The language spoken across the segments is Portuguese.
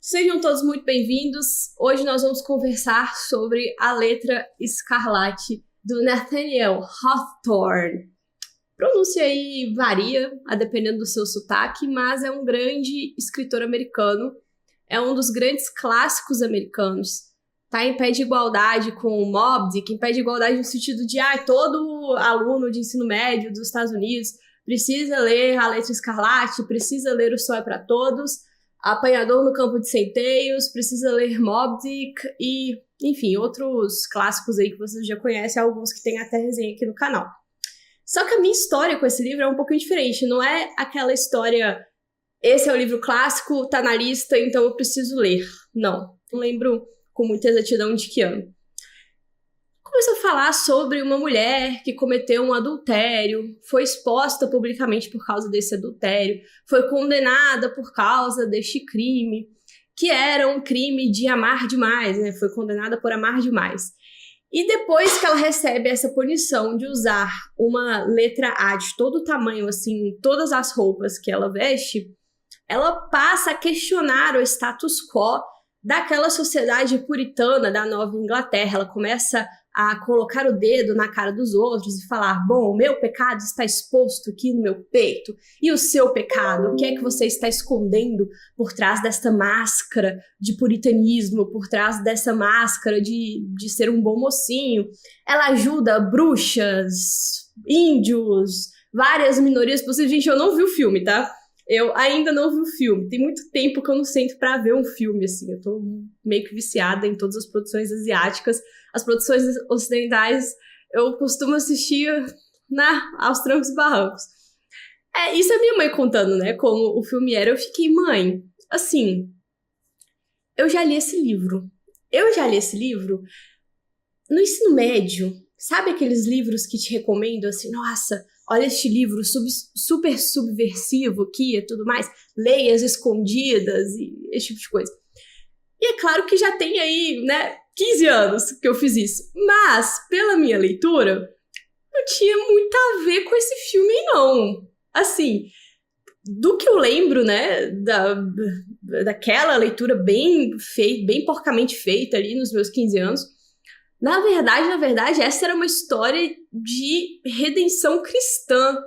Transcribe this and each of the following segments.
Sejam todos muito bem-vindos. Hoje nós vamos conversar sobre A Letra Escarlate, do Nathaniel Hawthorne. Pronúncia aí varia, a dependendo do seu sotaque, mas é um grande escritor americano, é um dos grandes clássicos americanos. Está em pé de igualdade com o Moby Dick, em pé de igualdade no sentido de todo aluno de ensino médio dos Estados Unidos precisa ler A Letra Escarlate, precisa ler O Sol é para Todos, Apanhador no Campo de Centeios, precisa ler Moby Dick e, enfim, outros clássicos aí que vocês já conhecem, alguns que tem até resenha aqui no canal. Só que a minha história com esse livro é um pouquinho diferente, não é aquela história, esse é o livro clássico, tá na lista, então eu preciso ler. Não lembro com muita exatidão de que ano. Começou a falar sobre uma mulher que cometeu um adultério, foi exposta publicamente por causa desse adultério, foi condenada por causa deste crime, que era um crime de amar demais, né? Foi condenada por amar demais. E depois que ela recebe essa punição de usar uma letra A de todo o tamanho, assim, em todas as roupas que ela veste, ela passa a questionar o status quo daquela sociedade puritana da Nova Inglaterra. Ela começa a colocar o dedo na cara dos outros e falar: bom, o meu pecado está exposto aqui no meu peito, e o seu pecado, o que é que você está escondendo por trás desta máscara de puritanismo, por trás dessa máscara de ser um bom mocinho? Ela ajuda bruxas, índios, várias minorias possíveis. Gente, eu não vi o filme, tá? Eu ainda não vi o filme. Tem muito tempo que eu não sento pra ver um filme, assim. Eu tô meio que viciada em todas as produções asiáticas. As produções ocidentais eu costumo assistir aos trancos e barrancos. Isso é minha mãe contando, né, como o filme era. Eu fiquei, mãe, assim, eu já li esse livro. No ensino médio. Sabe aqueles livros que te recomendo, assim, nossa, olha este livro super subversivo aqui e tudo mais, leia as escondidas e esse tipo de coisa. E é claro que já tem aí, né, 15 anos que eu fiz isso. Mas, pela minha leitura, não tinha muito a ver com esse filme, não. Assim, do que eu lembro, né, daquela leitura bem porcamente feita ali nos meus 15 anos, na verdade, essa era uma história de redenção cristã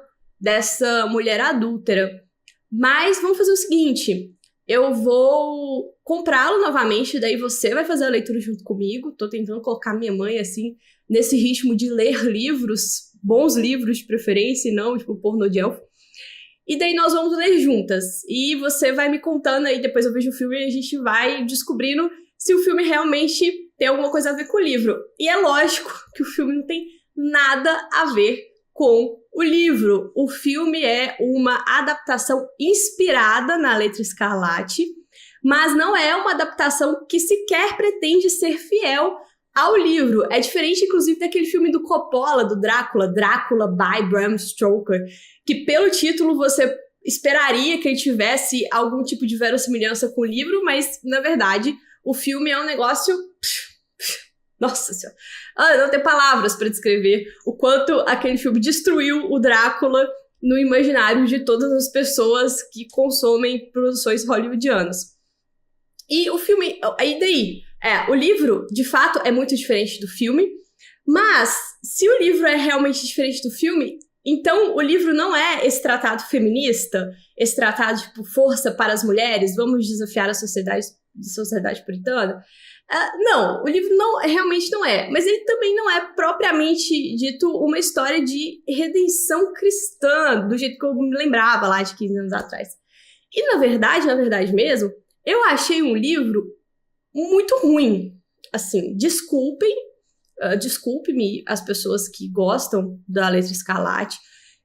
dessa mulher adúltera. Mas vamos fazer o seguinte, eu vou comprá-lo novamente, daí você vai fazer a leitura junto comigo. Tô tentando colocar minha mãe, assim, nesse ritmo de ler livros, bons livros de preferência, e não, tipo, pornô de elfo. E daí nós vamos ler juntas. E você vai me contando aí, depois eu vejo o filme e a gente vai descobrindo se o filme realmente tem alguma coisa a ver com o livro. E é lógico que o filme não tem nada a ver com o livro. O filme é uma adaptação inspirada na Letra Escarlate, mas não é uma adaptação que sequer pretende ser fiel ao livro. É diferente, inclusive, daquele filme do Coppola, do Drácula by Bram Stoker, que pelo título você esperaria que ele tivesse algum tipo de verossimilhança com o livro, mas, na verdade, o filme é um negócio... Nossa Senhora. Não tem palavras para descrever o quanto aquele filme destruiu o Drácula no imaginário de todas as pessoas que consomem produções hollywoodianas. E o filme... o livro, de fato, é muito diferente do filme, mas se o livro é realmente diferente do filme, então o livro não é esse tratado feminista, esse tratado tipo força para as mulheres, vamos desafiar a sociedade puritana. Não, o livro realmente não é, mas ele também não é propriamente dito uma história de redenção cristã, do jeito que eu me lembrava lá de 15 anos atrás. E na verdade mesmo, eu achei um livro muito ruim. Assim, desculpe-me as pessoas que gostam da Letra Escarlate,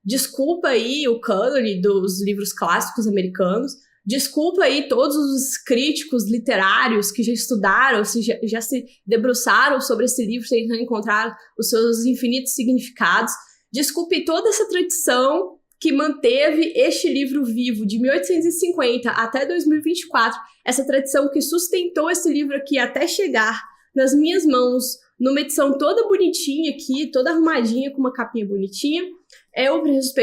desculpa aí o cânone dos livros clássicos americanos, desculpa aí todos os críticos literários que já estudaram, já se debruçaram sobre esse livro, tentando encontrar os seus infinitos significados. Desculpe toda essa tradição que manteve este livro vivo de 1850 até 2024, essa tradição que sustentou esse livro aqui até chegar nas minhas mãos, numa edição toda bonitinha aqui, toda arrumadinha, com uma capinha bonitinha. Eu preciso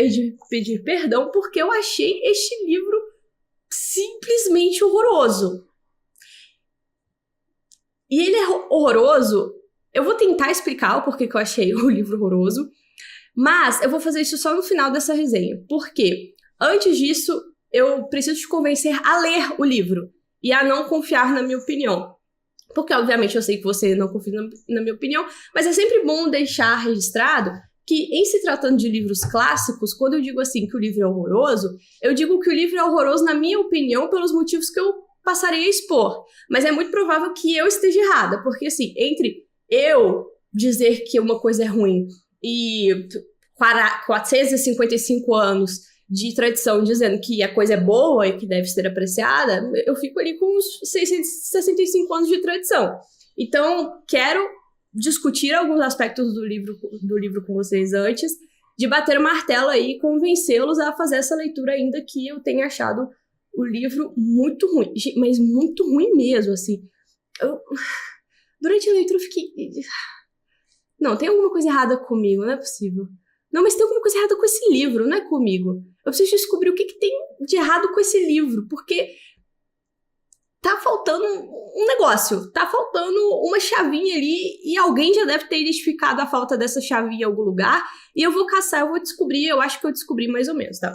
pedir perdão porque eu achei este livro simplesmente horroroso. E ele é horroroso. Eu vou tentar explicar o porquê que eu achei o livro horroroso, mas eu vou fazer isso só no final dessa resenha. Por quê? Antes disso, eu preciso te convencer a ler o livro e a não confiar na minha opinião. Porque, obviamente, eu sei que você não confia na minha opinião, mas é sempre bom deixar registrado que, em se tratando de livros clássicos, quando eu digo assim que o livro é horroroso, eu digo que o livro é horroroso, na minha opinião, pelos motivos que eu passarei a expor. Mas é muito provável que eu esteja errada, porque, assim, entre eu dizer que uma coisa é ruim e 455 anos de tradição dizendo que a coisa é boa e que deve ser apreciada, eu fico ali com uns 665 anos de tradição. Então, quero discutir alguns aspectos do livro com vocês antes de bater o martelo aí e convencê-los a fazer essa leitura, ainda que eu tenha achado o livro muito ruim, mas muito ruim mesmo, assim. Durante a leitura eu fiquei... Não, tem alguma coisa errada comigo, não é possível. Não, mas tem alguma coisa errada com esse livro, não é comigo. Eu preciso descobrir o que tem de errado com esse livro, porque tá faltando um negócio, tá faltando uma chavinha ali, e alguém já deve ter identificado a falta dessa chavinha em algum lugar, e eu vou caçar, eu vou descobrir, eu acho que eu descobri mais ou menos, tá?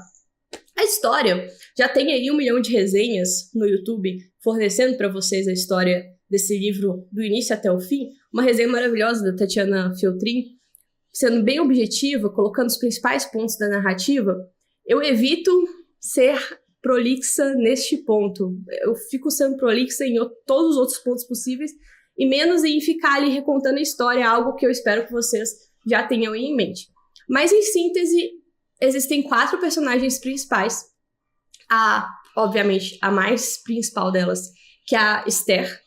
A história já tem aí 1 milhão de resenhas no YouTube, fornecendo para vocês a história desse livro do início até o fim, uma resenha maravilhosa da Tatiana Feltrin, sendo bem objetiva, colocando os principais pontos da narrativa. Eu evito ser prolixa neste ponto. Eu fico sendo prolixa em todos os outros pontos possíveis, e menos em ficar ali recontando a história, algo que eu espero que vocês já tenham em mente. Mas, em síntese, existem 4 personagens principais. Obviamente, a mais principal delas, que é a Esther.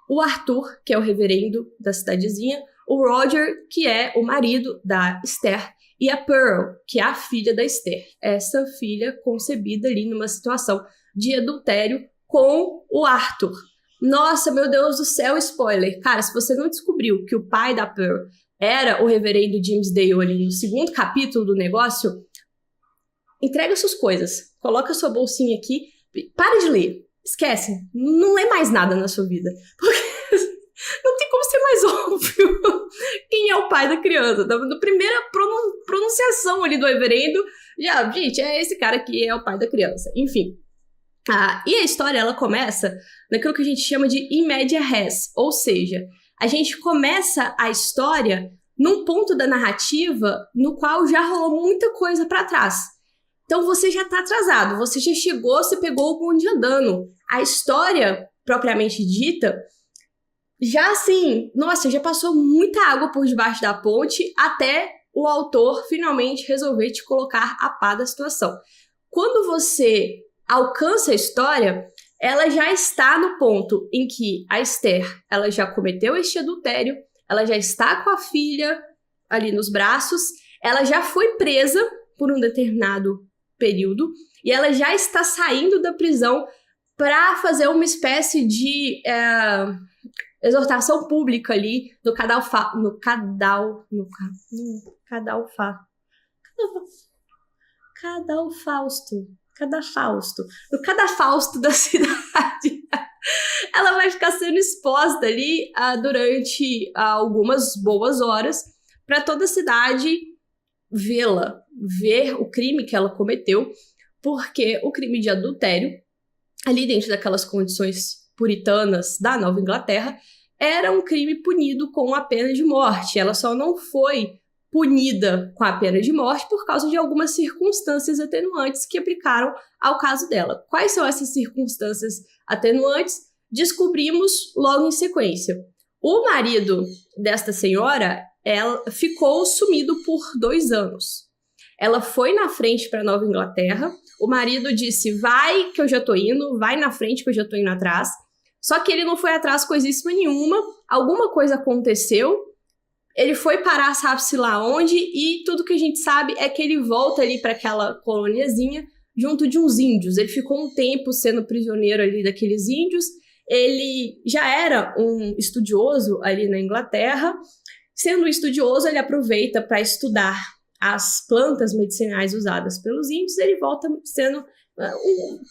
O Arthur, que é o reverendo da cidadezinha. O Roger, que é o marido da Esther. E a Pearl, que é a filha da Esther. Essa filha concebida ali numa situação de adultério com o Arthur. Nossa, meu Deus do céu, spoiler. Cara, se você não descobriu que o pai da Pearl era o reverendo James Dale ali no 2º capítulo do negócio, entrega suas coisas. Coloca sua bolsinha aqui. Para de ler. Esquece. Não lê mais nada na sua vida. Porque não tem como ser mais óbvio quem é o pai da criança. Na primeira pronunciação ali do reverendo, já, gente, é esse cara que é o pai da criança. Enfim. E a história, ela começa naquilo que a gente chama de in media res, ou seja, a gente começa a história num ponto da narrativa no qual já rolou muita coisa pra trás. Então você já tá atrasado, você já chegou, você pegou o bonde andando. A história, propriamente dita, já assim, nossa, já passou muita água por debaixo da ponte até o autor finalmente resolver te colocar a par da situação. Quando você alcança a história, ela já está no ponto em que a Esther, ela já cometeu este adultério, ela já está com a filha ali nos braços, ela já foi presa por um determinado período e ela já está saindo da prisão para fazer uma espécie de exortação pública ali no cadafausto da cidade. Ela vai ficar sendo exposta ali durante algumas boas horas para toda a cidade vê-la, ver o crime que ela cometeu, porque o crime de adultério, ali dentro daquelas condições puritanas da Nova Inglaterra, era um crime punido com a pena de morte. Ela só não foi punida com a pena de morte por causa de algumas circunstâncias atenuantes que aplicaram ao caso dela. Quais são essas circunstâncias atenuantes? Descobrimos logo em sequência. O marido desta senhora, ela ficou sumido por 2 anos. Ela foi na frente para Nova Inglaterra, o marido disse, vai que eu já tô indo, vai na frente que eu já tô indo atrás. Só que ele não foi atrás coisíssima nenhuma, alguma coisa aconteceu, ele foi parar, sabe-se lá onde, e tudo que a gente sabe é que ele volta ali para aquela coloniazinha junto de uns índios. Ele ficou um tempo sendo prisioneiro ali daqueles índios, ele já era um estudioso ali na Inglaterra. Sendo um estudioso, ele aproveita para estudar as plantas medicinais usadas pelos índios, ele volta sendo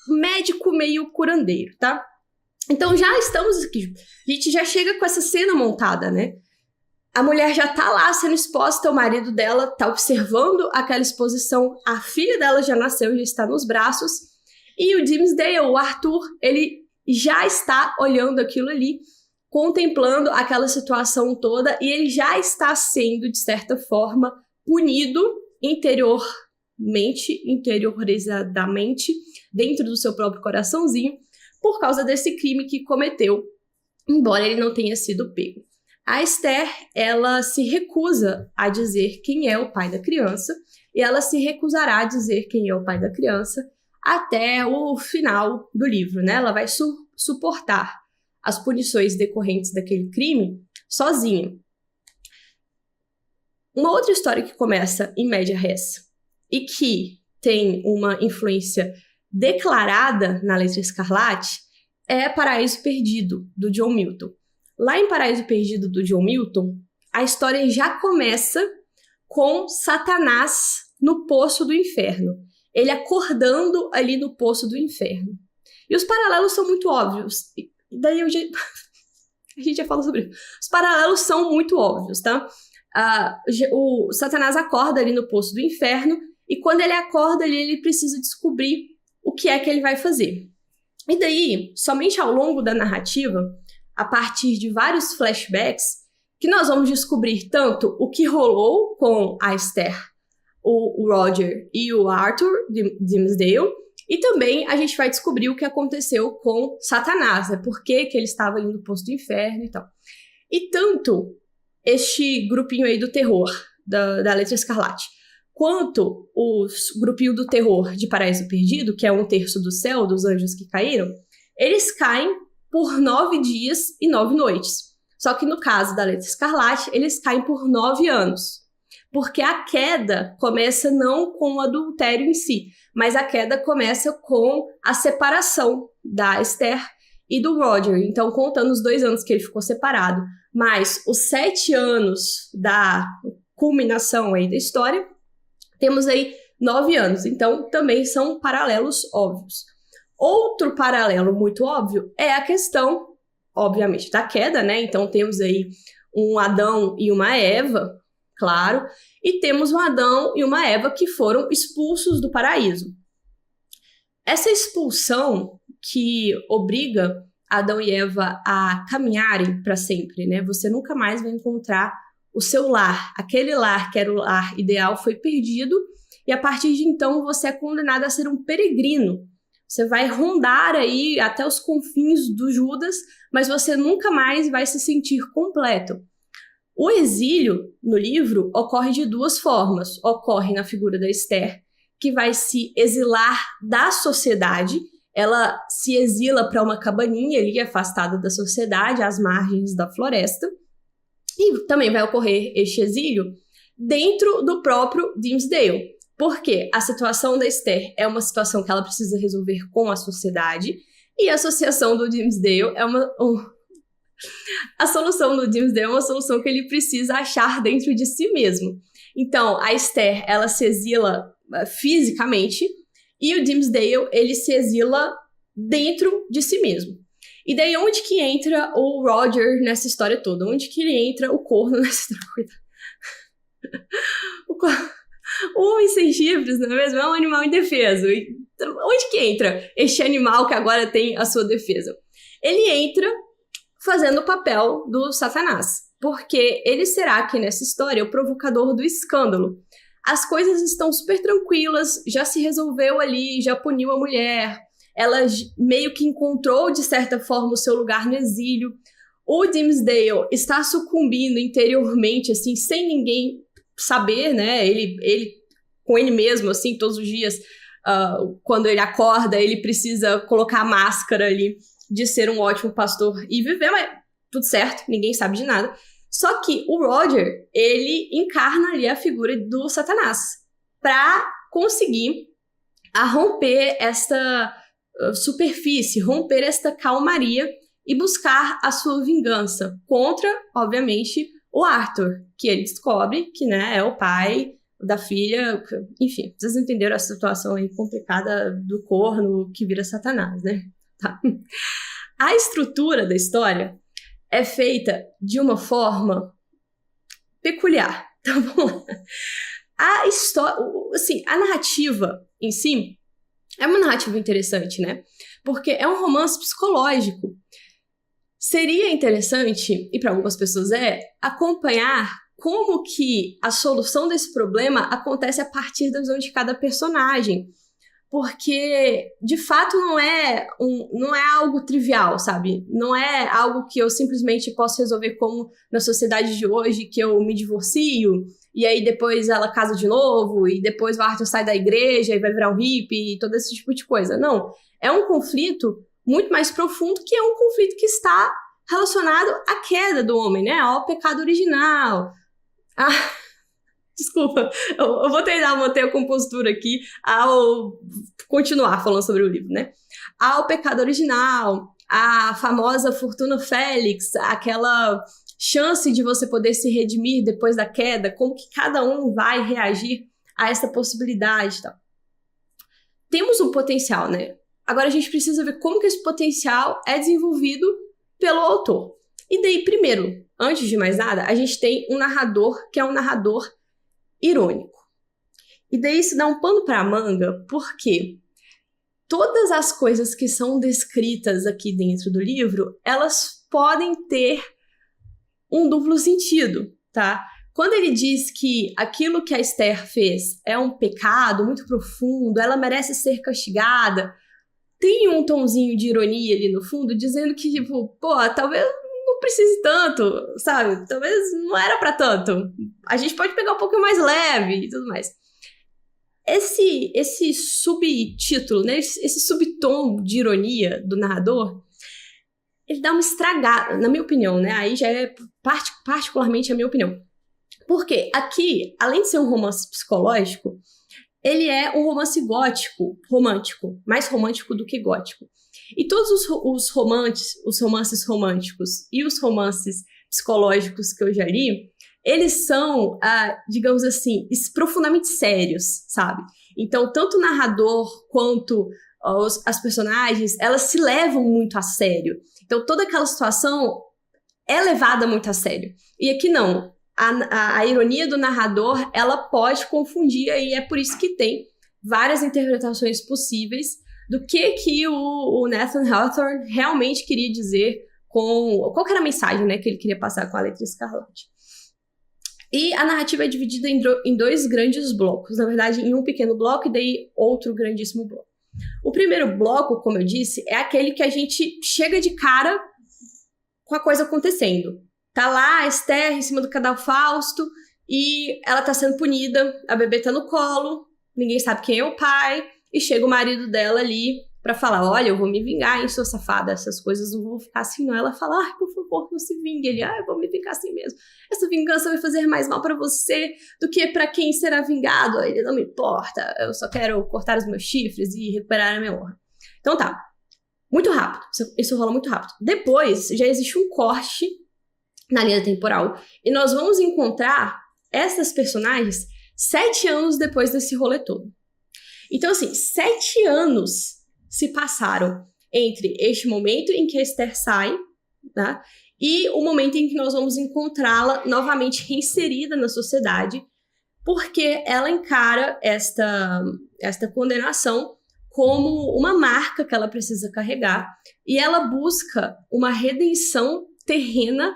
um médico meio curandeiro, tá? Então já estamos aqui, a gente já chega com essa cena montada, né? A mulher já tá lá sendo exposta, o marido dela tá observando aquela exposição, a filha dela já nasceu, já está nos braços, e o Dimmesdale, o Arthur, ele já está olhando aquilo ali, contemplando aquela situação toda, e ele já está sendo, de certa forma, punido interiorizadamente, dentro do seu próprio coraçãozinho, por causa desse crime que cometeu, embora ele não tenha sido pego. A Esther, ela se recusa a dizer quem é o pai da criança, e ela se recusará a dizer quem é o pai da criança até o final do livro, né? Ela vai suportar as punições decorrentes daquele crime sozinha. Uma outra história que começa em média res e que tem uma influência declarada na Letra Escarlate é Paraíso Perdido, do John Milton. Lá em Paraíso Perdido, do John Milton, a história já começa com Satanás no poço do inferno. Ele acordando ali no poço do inferno. E os paralelos são muito óbvios. Daí a gente já falou sobre isso. Os paralelos são muito óbvios, tá? O Satanás acorda ali no poço do inferno e quando ele acorda ali, ele precisa descobrir o que é que ele vai fazer. E daí, somente ao longo da narrativa, a partir de vários flashbacks, que nós vamos descobrir tanto o que rolou com a Esther, o Roger e o Arthur Dimmesdale, e também a gente vai descobrir o que aconteceu com Satanás, né? Por que ele estava indo no poço do inferno e tal. E tanto este grupinho aí do terror, da Letra Escarlate, quanto o grupinho do terror de Paraíso Perdido, que é 1/3 do céu, dos anjos que caíram, eles caem por 9 dias e 9 noites. Só que no caso da Letra Escarlate, eles caem por 9 anos. Porque a queda começa não com o adultério em si, mas a queda começa com a separação da Esther e do Roger. Então, contando os 2 anos que ele ficou separado, mais os 7 anos da culminação aí da história, temos aí 9 anos. Então, também são paralelos óbvios. Outro paralelo muito óbvio é a questão, obviamente, da queda, né? Então, temos aí um Adão e uma Eva, claro, e temos um Adão e uma Eva que foram expulsos do paraíso. Essa expulsão que obriga Adão e Eva a caminharem para sempre, né? Você nunca mais vai encontrar o seu lar. Aquele lar que era o lar ideal foi perdido e a partir de então você é condenado a ser um peregrino. Você vai rondar aí até os confins do Judas, mas você nunca mais vai se sentir completo. O exílio, no livro, ocorre de 2 formas. Ocorre na figura da Esther, que vai se exilar da sociedade. Ela se exila para uma cabaninha ali, afastada da sociedade, às margens da floresta. E também vai ocorrer este exílio dentro do próprio Dimmesdale. Porque a situação da Esther é uma situação que ela precisa resolver com a sociedade, e a associação do Dimmesdale é a solução do Dimmesdale é uma solução que ele precisa achar dentro de si mesmo. Então, a Esther, ela se exila fisicamente, e o Dimmesdale, ele se exila dentro de si mesmo. E daí, onde que entra o Roger nessa história toda? Onde que ele entra o corno nessa história? O homem sem chifres, não é mesmo? É um animal indefeso. Então, onde que entra este animal que agora tem a sua defesa? Ele entra fazendo o papel do Satanás, porque ele será aqui nessa história o provocador do escândalo. As coisas estão super tranquilas, já se resolveu ali, já puniu a mulher, ela meio que encontrou, de certa forma, o seu lugar no exílio. O Dimmesdale está sucumbindo interiormente, assim, sem ninguém saber, né? Ele com ele mesmo, assim, todos os dias, quando ele acorda, ele precisa colocar a máscara ali de ser um ótimo pastor e viver, mas tudo certo, ninguém sabe de nada. Só que o Roger, ele encarna ali a figura do Satanás para conseguir romper esta superfície, romper esta calmaria e buscar a sua vingança contra, obviamente, o Arthur, que ele descobre que, né, é o pai da filha. Enfim, vocês entenderam a situação aí complicada do corno que vira Satanás, né? Tá. A estrutura da história é feita de uma forma peculiar, tá bom? A história, assim, a narrativa em si é uma narrativa interessante, né? Porque é um romance psicológico. Seria interessante, e para algumas pessoas acompanhar como que a solução desse problema acontece a partir da visão de cada personagem. Porque, de fato, não é algo trivial, sabe? Não é algo que eu simplesmente posso resolver como na sociedade de hoje, que eu me divorcio, e aí depois ela casa de novo, e depois o Arthur sai da igreja e vai virar um hippie, e todo esse tipo de coisa. Não, é um conflito muito mais profundo, que é um conflito que está relacionado à queda do homem, né? Ao pecado original. Desculpa, eu vou tentar manter a compostura aqui ao continuar falando sobre o livro, né? Ao pecado original, a famosa Fortuna Félix, aquela chance de você poder se redimir depois da queda, como que cada um vai reagir a essa possibilidade e tal. Temos um potencial, né? Agora a gente precisa ver como que esse potencial é desenvolvido pelo autor. E daí, primeiro, antes de mais nada, a gente tem um narrador que é um narrador irônico. E daí isso dá um pano para a manga, porque todas as coisas que são descritas aqui dentro do livro, elas podem ter um duplo sentido, tá? Quando ele diz que aquilo que a Esther fez é um pecado muito profundo, ela merece ser castigada, tem um tomzinho de ironia ali no fundo, dizendo que, tipo, pô, talvez não precise tanto, sabe? Talvez não era pra tanto. A gente pode pegar um pouquinho mais leve e tudo mais. Esse subtítulo, né? Esse subtom de ironia do narrador, ele dá uma estragada, na minha opinião, né? Aí já é particularmente a minha opinião. Porque aqui, além de ser um romance psicológico, ele é um romance gótico, romântico, mais romântico do que gótico. E todos os romances românticos e os romances psicológicos que eu já li, eles são, digamos assim, profundamente sérios, sabe? Então, tanto o narrador quanto as personagens, elas se levam muito a sério. Então, toda aquela situação é levada muito a sério. E aqui não. A ironia do narrador, ela pode confundir, e é por isso que tem várias interpretações possíveis do que o Nathan Hawthorne realmente queria dizer qual que era a mensagem, né, que ele queria passar com a Letra Escarlate. E a narrativa é dividida em dois grandes blocos, na verdade, em um pequeno bloco e daí outro grandíssimo bloco. O primeiro bloco, como eu disse, é aquele que a gente chega de cara com a coisa acontecendo. Tá lá a Esther em cima do cadafalso e ela tá sendo punida, a bebê tá no colo, ninguém sabe quem é o pai, e chega o marido dela ali pra falar, olha, eu vou me vingar, hein, sua safada, essas coisas não vão ficar assim não. Ela fala, ai, por favor, não se vingue. Ele, eu vou me vingar assim mesmo. Essa vingança vai fazer mais mal pra você do que pra quem será vingado. Ele, não me importa, eu só quero cortar os meus chifres e recuperar a minha honra. Então tá, muito rápido, isso rola muito rápido. Depois, já existe um corte na linha temporal, e nós vamos encontrar essas personagens 7 anos depois desse rolê todo. Então, assim, 7 anos se passaram entre este momento em que a Esther sai, tá? E o momento em que nós vamos encontrá-la novamente reinserida na sociedade, porque ela encara esta condenação como uma marca que ela precisa carregar, e ela busca uma redenção terrena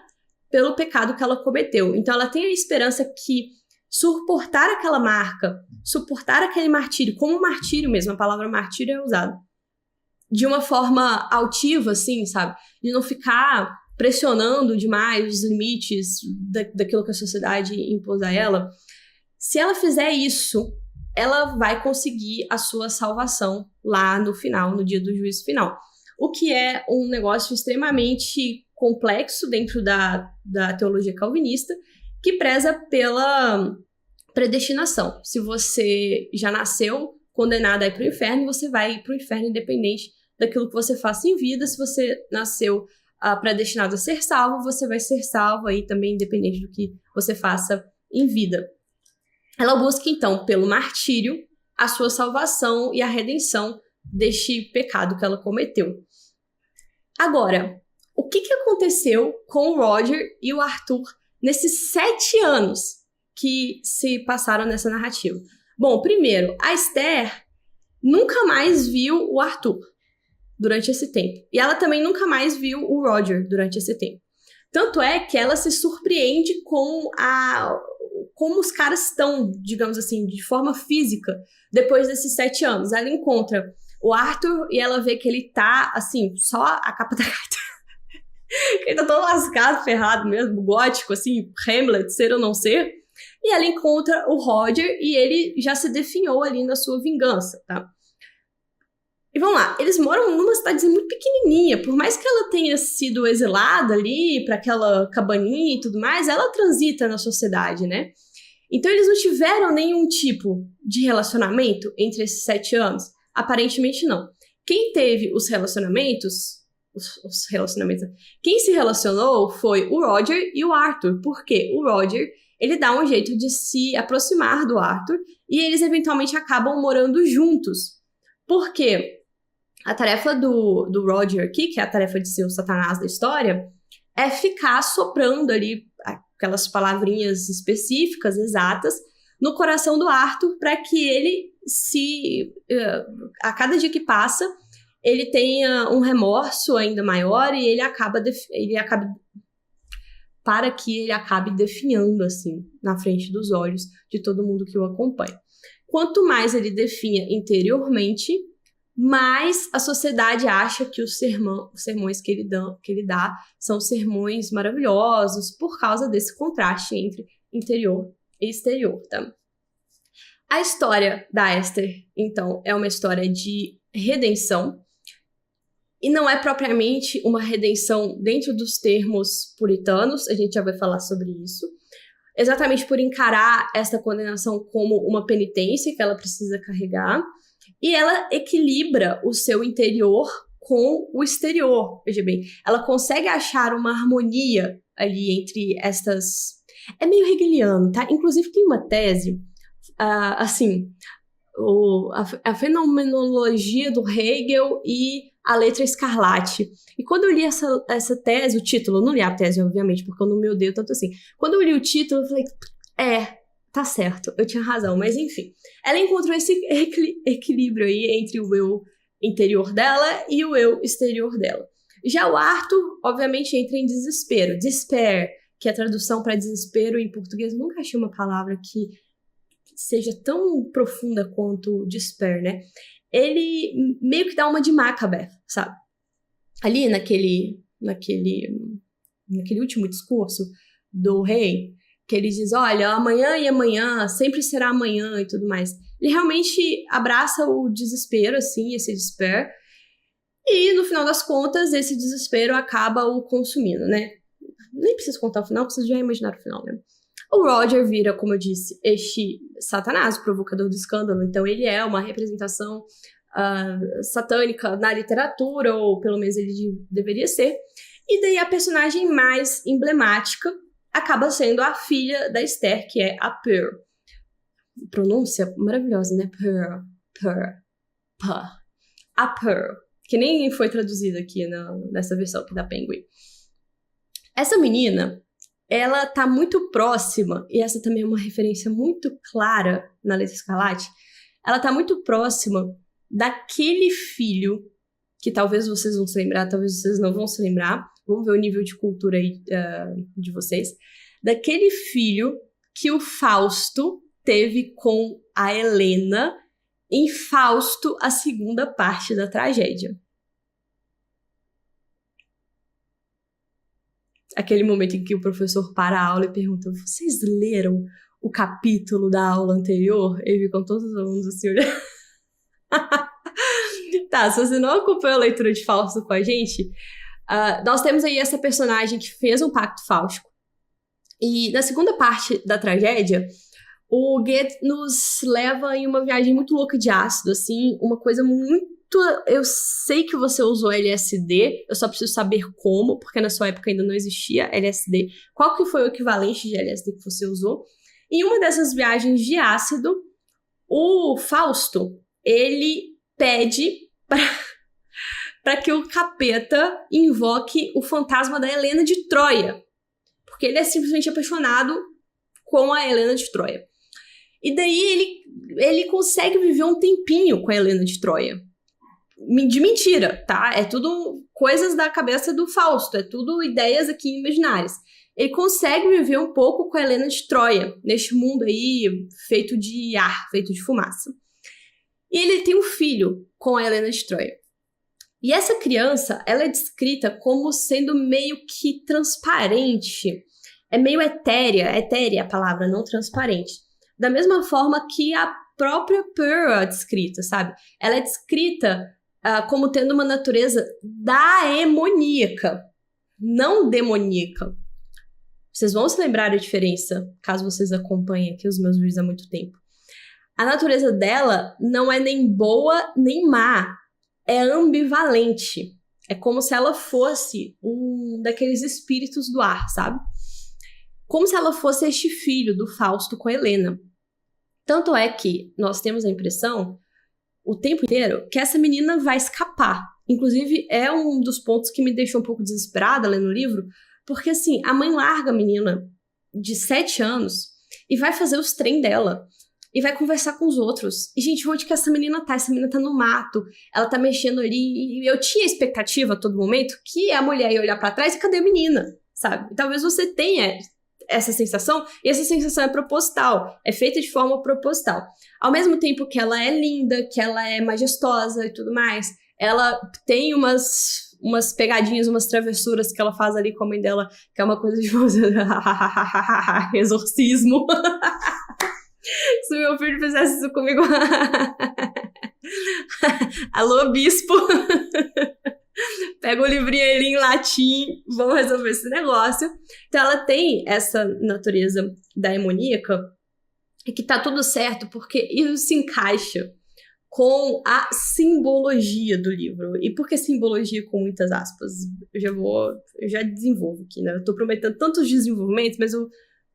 pelo pecado que ela cometeu. Então ela tem a esperança que suportar aquela marca, suportar aquele martírio, como martírio mesmo, a palavra martírio é usada, de uma forma altiva, assim, sabe? De não ficar pressionando demais os limites daquilo que a sociedade impôs a ela. Se ela fizer isso, ela vai conseguir a sua salvação lá no final, no dia do juízo final. O que é um negócio extremamente complexo dentro da teologia calvinista, que preza pela predestinação. Se você já nasceu condenado a ir para o inferno, você vai ir para o inferno independente daquilo que você faça em vida. Se você nasceu predestinado a ser salvo, você vai ser salvo aí também, independente do que você faça em vida. Ela busca, então, pelo martírio, a sua salvação e a redenção deste pecado que ela cometeu. Agora, o que aconteceu com o Roger e o Arthur nesses 7 anos que se passaram nessa narrativa? Bom, primeiro, a Esther nunca mais viu o Arthur durante esse tempo. E ela também nunca mais viu o Roger durante esse tempo. Tanto é que ela se surpreende com como os caras estão, digamos assim, de forma física, depois desses 7 anos. Ela encontra o Arthur e ela vê que ele tá, assim, só a capa da carta. Ele tá todo lascado, ferrado mesmo, gótico, assim, Hamlet, ser ou não ser. E ela encontra o Roger e ele já se definhou ali na sua vingança, tá? E vamos lá, eles moram numa cidadezinha muito pequenininha, por mais que ela tenha sido exilada ali para aquela cabaninha e tudo mais, ela transita na sociedade, né? Então eles não tiveram nenhum tipo de relacionamento entre esses 7 anos? Aparentemente não. Quem teve os relacionamentos, quem se relacionou foi o Roger e o Arthur, porque o Roger, ele dá um jeito de se aproximar do Arthur e eles eventualmente acabam morando juntos. Por quê? A tarefa do Roger aqui, que é a tarefa de ser o Satanás da história, é ficar soprando ali aquelas palavrinhas específicas, exatas, no coração do Arthur, para que ele a cada dia que passa, ele tenha um remorso ainda maior e para que ele acabe definhando, assim, na frente dos olhos de todo mundo que o acompanha. Quanto mais ele definha interiormente, mais a sociedade acha que os sermões que ele dá são sermões maravilhosos por causa desse contraste entre interior e exterior, tá? A história da Esther, então, é uma história de redenção e não é propriamente uma redenção dentro dos termos puritanos, a gente já vai falar sobre isso, exatamente por encarar esta condenação como uma penitência que ela precisa carregar. E ela equilibra o seu interior com o exterior, veja bem. Ela consegue achar uma harmonia ali entre estas... É meio hegeliano, tá? Inclusive tem uma tese, assim, a fenomenologia do Hegel e a letra escarlate. E quando eu li essa tese, o título, eu não li a tese, obviamente, porque eu não me odeio tanto assim. Quando eu li o título, eu falei, tá certo, eu tinha razão, mas enfim. Ela encontrou esse equilíbrio aí entre o eu interior dela e o eu exterior dela. Já o Arthur, obviamente, entra em desespero. Despair, que é a tradução para desespero em português. Eu nunca achei uma palavra que seja tão profunda quanto despair, né? Ele meio que dá uma de Macbeth, sabe? Ali naquele último discurso do rei, que ele diz, olha, amanhã e amanhã, sempre será amanhã e tudo mais. Ele realmente abraça o desespero, assim, esse despair, e no final das contas, esse desespero acaba o consumindo, né? Nem preciso contar o final, vocês já imaginaram o final, né? O Roger vira, como eu disse, este Satanás, o provocador do escândalo, então ele é uma representação satânica na literatura, ou pelo menos ele deveria ser, e daí a personagem mais emblemática acaba sendo a filha da Esther, que é a Pearl. Pronúncia maravilhosa, né? Pearl. A Pearl, que nem foi traduzida aqui nessa versão aqui da Penguin. Essa menina, ela tá muito próxima, e essa também é uma referência muito clara na Letra Escarlate, ela tá muito próxima daquele filho, que talvez vocês vão se lembrar, talvez vocês não vão se lembrar, vamos ver o nível de cultura aí de vocês, daquele filho que o Fausto teve com a Helena em Fausto, a segunda parte da tragédia. Aquele momento em que o professor para a aula e pergunta, vocês leram o capítulo da aula anterior? Ele ficam todos os alunos assim olhando. Tá, se você não acompanhou a leitura de Fausto com a gente, nós temos aí essa personagem que fez um pacto fáustico. E na segunda parte da tragédia, o Goethe nos leva em uma viagem muito louca de ácido, assim, uma coisa muito... Eu sei que você usou LSD, eu só preciso saber como, porque na sua época ainda não existia LSD. Qual que foi o equivalente de LSD que você usou? Em uma dessas viagens de ácido, o Fausto, ele pede para que o capeta invoque o fantasma da Helena de Troia. Porque ele é simplesmente apaixonado com a Helena de Troia. E daí ele consegue viver um tempinho com a Helena de Troia. De mentira, tá? É tudo coisas da cabeça do Fausto, é tudo ideias aqui imaginárias. Ele consegue viver um pouco com a Helena de Troia, neste mundo aí feito de ar, feito de fumaça. E ele tem um filho com a Helena de Troia. E essa criança, ela é descrita como sendo meio que transparente, é meio etérea a palavra, não transparente. Da mesma forma que a própria Pearl é descrita, sabe? Ela é descrita como tendo uma natureza daemoníaca, não demoníaca. Vocês vão se lembrar a diferença, caso vocês acompanhem aqui os meus vídeos há muito tempo. A natureza dela não é nem boa nem má, é ambivalente. É como se ela fosse um daqueles espíritos do ar, sabe? Como se ela fosse este filho do Fausto com a Helena. Tanto é que nós temos a impressão, o tempo inteiro, que essa menina vai escapar. Inclusive, é um dos pontos que me deixou um pouco desesperada lendo o livro, porque, assim, a mãe larga a menina de 7 anos e vai fazer os trem dela. E vai conversar com os outros. E, gente, onde que essa menina tá? Essa menina tá no mato. Ela tá mexendo ali. E eu tinha expectativa a todo momento que a mulher ia olhar pra trás e cadê a menina? Sabe? E talvez você tenha essa sensação. E essa sensação é proposital. É feita de forma proposital. Ao mesmo tempo que ela é linda, que ela é majestosa e tudo mais, ela tem umas pegadinhas, umas travessuras que ela faz ali com a mãe dela, que é uma coisa de exorcismo. Se meu filho fizesse isso comigo... Alô, bispo! Pega o livrinho ali em latim, vamos resolver esse negócio. Então ela tem essa natureza daemoníaca e que tá tudo certo, porque isso se encaixa com a simbologia do livro. E por que simbologia com muitas aspas? Eu já desenvolvo aqui, né? Eu tô prometendo tantos desenvolvimentos, mas eu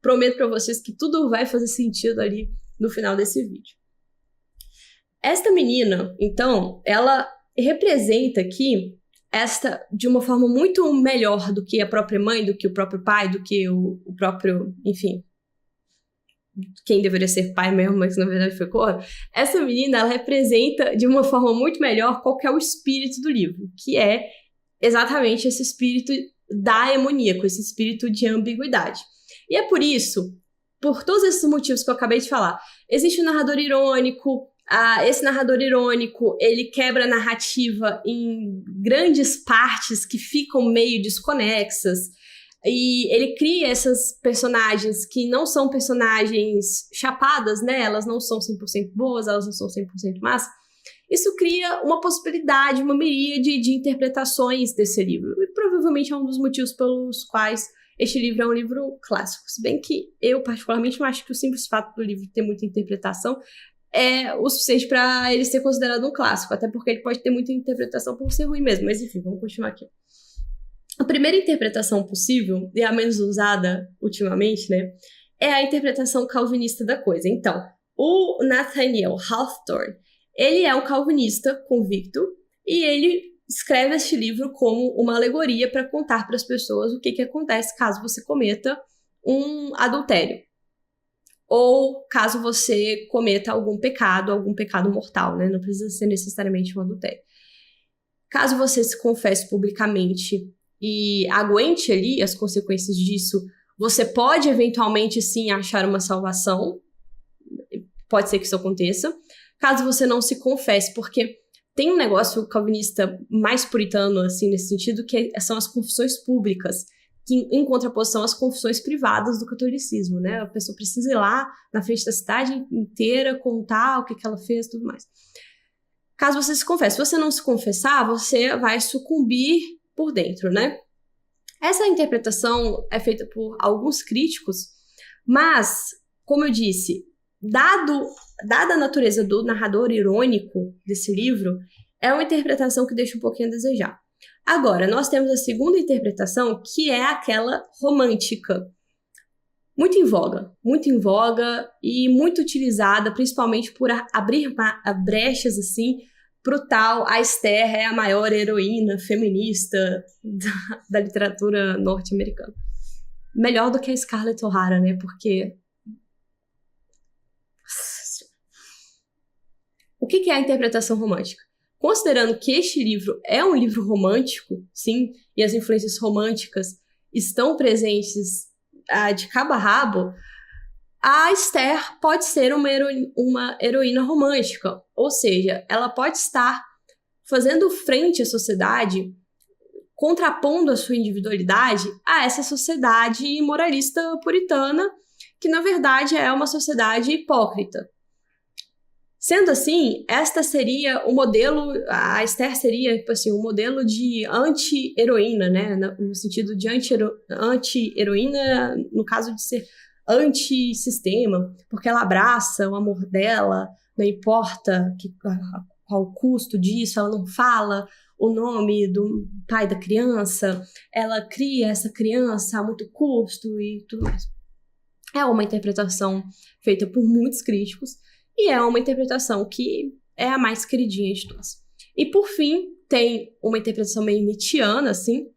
prometo pra vocês que tudo vai fazer sentido ali no final desse vídeo. Esta menina, então, ela representa aqui de uma forma muito melhor do que a própria mãe, do que o próprio pai, do que o próprio, enfim, quem deveria ser pai mesmo, mas na verdade foi corno. Essa menina, ela representa de uma forma muito melhor qual que é o espírito do livro, que é exatamente esse espírito daemoníaco, esse espírito de ambiguidade. E é por isso, por todos esses motivos que eu acabei de falar, existe um narrador irônico. Esse narrador irônico, ele quebra a narrativa em grandes partes que ficam meio desconexas. E ele cria essas personagens que não são personagens chapadas, né? Elas não são 100% boas, elas não são 100% más. Isso cria uma possibilidade, uma miríade de interpretações desse livro. E provavelmente é um dos motivos pelos quais este livro é um livro clássico. Se bem que eu, particularmente, não acho que o simples fato do livro ter muita interpretação é o suficiente para ele ser considerado um clássico. Até porque ele pode ter muita interpretação por ser ruim mesmo. Mas enfim, vamos continuar aqui. A primeira interpretação possível, e a menos usada ultimamente, né, é a interpretação calvinista da coisa. Então, o Nathaniel Hawthorne, ele é um calvinista convicto e ele escreve este livro como uma alegoria para contar para as pessoas o que acontece caso você cometa um adultério ou caso você cometa algum pecado mortal, né? Não precisa ser necessariamente um adultério. Caso você se confesse publicamente e aguente ali as consequências disso, você pode eventualmente sim achar uma salvação, pode ser que isso aconteça. Caso você não se confesse, porque tem um negócio calvinista mais puritano, assim, nesse sentido, que são as confissões públicas, que em contraposição às confissões privadas do catolicismo, né? A pessoa precisa ir lá na frente da cidade inteira, contar o que ela fez e tudo mais. Caso você se confesse, se você não se confessar, você vai sucumbir por dentro, né? Essa interpretação é feita por alguns críticos, mas, como eu disse, dada a natureza do narrador irônico desse livro, é uma interpretação que deixa um pouquinho a desejar. Agora, nós temos a segunda interpretação, que é aquela romântica. Muito em voga e muito utilizada, principalmente por abrir brechas, assim, pro tal, a Esther é a maior heroína feminista da literatura norte-americana. Melhor do que a Scarlett O'Hara, né? Porque... O que é a interpretação romântica? Considerando que este livro é um livro romântico, sim, e as influências românticas estão presentes de cabo a rabo, a Esther pode ser uma heroína romântica, ou seja, ela pode estar fazendo frente à sociedade, contrapondo a sua individualidade a essa sociedade moralista puritana, que na verdade é uma sociedade hipócrita. Sendo assim, esta seria o modelo, a Esther seria, tipo assim, um modelo de anti-heroína, né? No sentido de anti-heroína, no caso de ser anti-sistema, porque ela abraça o amor dela, não importa qual o custo disso, ela não fala o nome do pai da criança, ela cria essa criança a muito custo e tudo mais. É uma interpretação feita por muitos críticos, e é uma interpretação que é a mais queridinha de todas. E, por fim, tem uma interpretação meio nietzschiana, assim,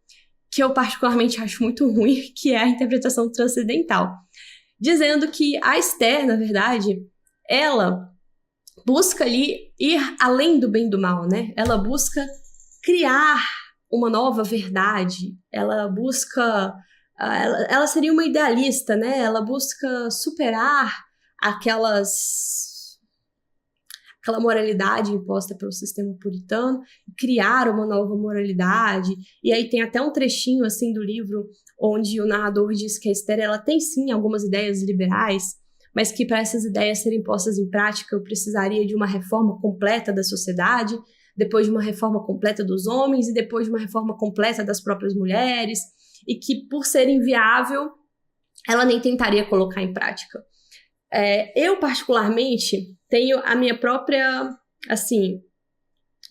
que eu particularmente acho muito ruim, que é a interpretação transcendental. Dizendo que a Esther, na verdade, ela busca ali ir além do bem e do mal, né? Ela busca criar uma nova verdade, ela busca... Ela seria uma idealista, né? Ela busca superar aquela moralidade imposta pelo sistema puritano, criar uma nova moralidade. E aí tem até um trechinho assim do livro onde o narrador diz que a Esther, ela tem sim algumas ideias liberais, mas que para essas ideias serem postas em prática eu precisaria de uma reforma completa da sociedade, depois de uma reforma completa dos homens e depois de uma reforma completa das próprias mulheres, e que por ser inviável ela nem tentaria colocar em prática. Eu, particularmente, tenho a minha própria, assim,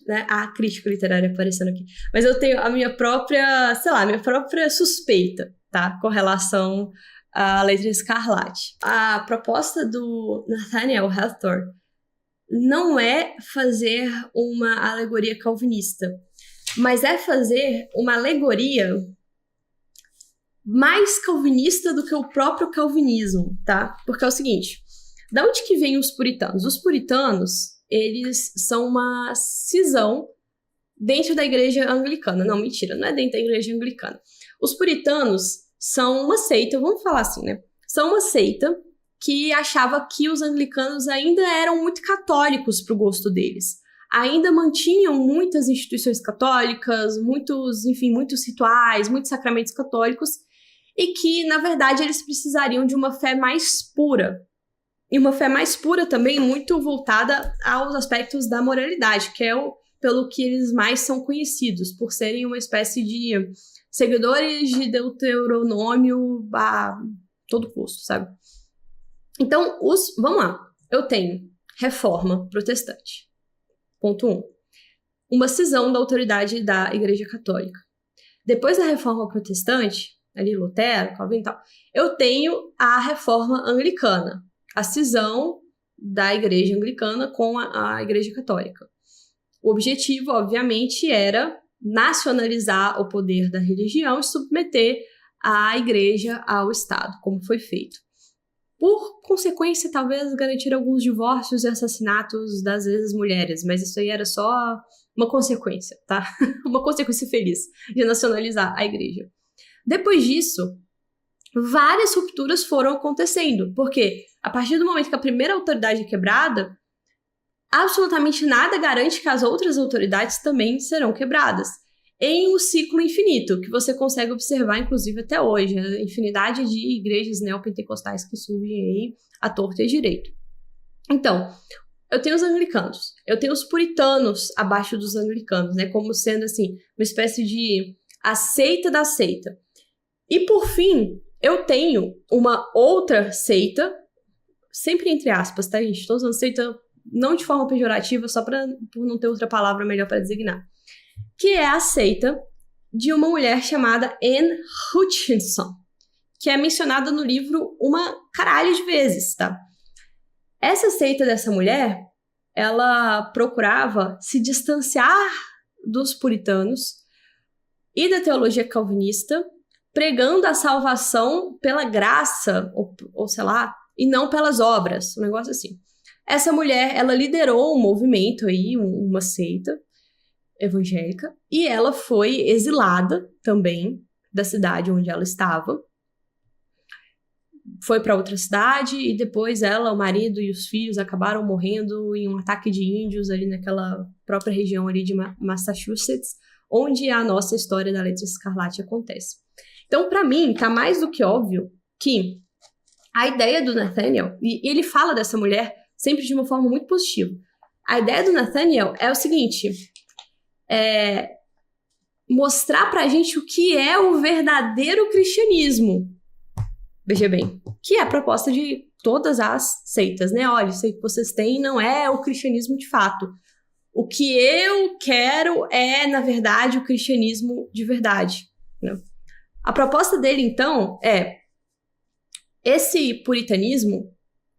né, a crítica literária aparecendo aqui, mas eu tenho a minha própria, sei lá, minha própria suspeita, tá, com relação à Letra Escarlate. A proposta do Nathaniel Hawthorne não é fazer uma alegoria calvinista, mas é fazer uma alegoria mais calvinista do que o próprio calvinismo, tá? Porque é o seguinte, da onde que vêm os puritanos? Os puritanos, eles são uma cisão dentro da igreja anglicana. Não, mentira, não é dentro da igreja anglicana. Os puritanos são uma seita, vamos falar assim, né? São uma seita que achava que os anglicanos ainda eram muito católicos pro gosto deles. Ainda mantinham muitas instituições católicas, muitos rituais, muitos sacramentos católicos, e que, na verdade, eles precisariam de uma fé mais pura. E uma fé mais pura também muito voltada aos aspectos da moralidade, que é pelo que eles mais são conhecidos, por serem uma espécie de seguidores de Deuteronômio a todo custo, sabe? Então, vamos lá. Eu tenho reforma protestante. Ponto 1. Uma cisão da autoridade da Igreja Católica. Depois da reforma protestante, ali Lutero, Calvino e tal, eu tenho a reforma anglicana, a cisão da Igreja Anglicana com a Igreja Católica. O objetivo, obviamente, era nacionalizar o poder da religião e submeter a Igreja ao Estado, como foi feito. Por consequência, talvez garantir alguns divórcios e assassinatos das ex-mulheres, mas isso aí era só uma consequência, tá? Uma consequência feliz de nacionalizar a igreja. Depois disso, várias rupturas foram acontecendo, porque a partir do momento que a primeira autoridade é quebrada, absolutamente nada garante que as outras autoridades também serão quebradas. Em um ciclo infinito, que você consegue observar, inclusive, até hoje, a infinidade de igrejas neopentecostais que surgem aí à torta e à direito. Então, eu tenho os anglicanos, eu tenho os puritanos abaixo dos anglicanos, né, como sendo, assim, uma espécie de a seita da seita. E, por fim, eu tenho uma outra seita, sempre entre aspas, tá, gente? Estou usando seita não de forma pejorativa, só por não ter outra palavra melhor para designar, que é a seita de uma mulher chamada Anne Hutchinson, que é mencionada no livro uma caralho de vezes, tá? Essa seita dessa mulher ela procurava se distanciar dos puritanos e da teologia calvinista, pregando a salvação pela graça, ou sei lá, e não pelas obras, um negócio assim. Essa mulher, ela liderou um movimento aí, uma seita evangélica, e ela foi exilada também da cidade onde ela estava. Foi para outra cidade e depois ela, o marido e os filhos acabaram morrendo em um ataque de índios ali naquela própria região ali de Massachusetts, onde a nossa história da Letra Escarlate acontece. Então, para mim, tá mais do que óbvio que a ideia do Nathaniel, e ele fala dessa mulher sempre de uma forma muito positiva. A ideia do Nathaniel é o seguinte, mostrar pra gente o que é o verdadeiro cristianismo. Veja bem, que é a proposta de todas as seitas, né? Olha, isso aí que vocês têm não é o cristianismo de fato. O que eu quero é, na verdade, o cristianismo de verdade, né? A proposta dele, então, é esse puritanismo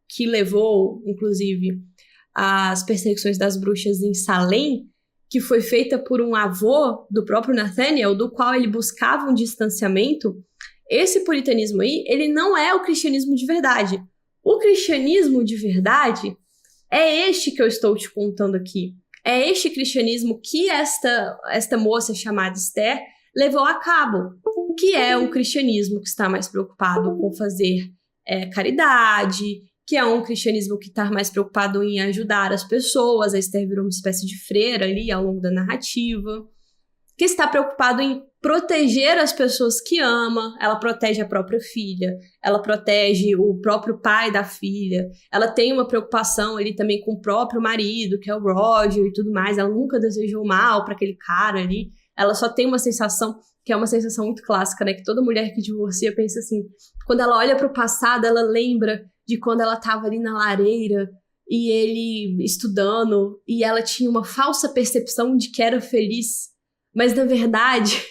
que levou, inclusive, às perseguições das bruxas em Salem, que foi feita por um avô do próprio Nathaniel, do qual ele buscava um distanciamento. Esse puritanismo aí, ele não é o cristianismo de verdade. O cristianismo de verdade é este que eu estou te contando aqui. É este cristianismo que esta moça chamada Esther levou a cabo. Que é um cristianismo que está mais preocupado com fazer caridade, que é um cristianismo que está mais preocupado em ajudar as pessoas. A Esther virou uma espécie de freira ali ao longo da narrativa, que está preocupado em proteger as pessoas que ama. Ela protege a própria filha, ela protege o próprio pai da filha, ela tem uma preocupação ali também com o próprio marido, que é o Roger e tudo mais. Ela nunca desejou mal para aquele cara ali, ela só tem uma sensação, que é uma sensação muito clássica, né, que toda mulher que divorcia pensa assim, quando ela olha para o passado, ela lembra de quando ela estava ali na lareira e ele estudando, e ela tinha uma falsa percepção de que era feliz, mas na verdade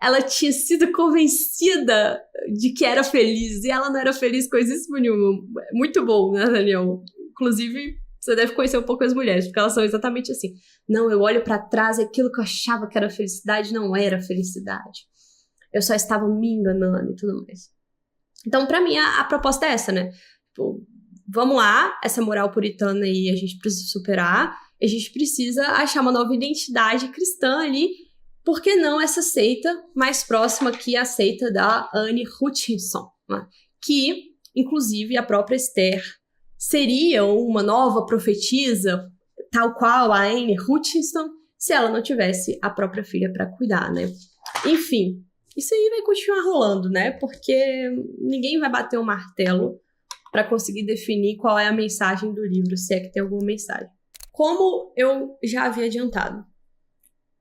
ela tinha sido convencida de que era feliz, e ela não era feliz coisíssimo nenhuma. Muito bom, né, Daniel? Inclusive, você deve conhecer um pouco as mulheres, porque elas são exatamente assim. Não, eu olho pra trás e aquilo que eu achava que era felicidade não era felicidade. Eu só estava me enganando e tudo mais. Então, pra mim, a proposta é essa, né? Tipo, vamos lá, essa moral puritana aí a gente precisa superar, a gente precisa achar uma nova identidade cristã ali. Por que não essa seita mais próxima que a seita da Anne Hutchinson, né? Que, inclusive, a própria Esther seria uma nova profetisa, tal qual a Anne Hutchinson, se ela não tivesse a própria filha para cuidar, né? Enfim, isso aí vai continuar rolando, né? Porque ninguém vai bater o martelo para conseguir definir qual é a mensagem do livro, se é que tem alguma mensagem. Como eu já havia adiantado,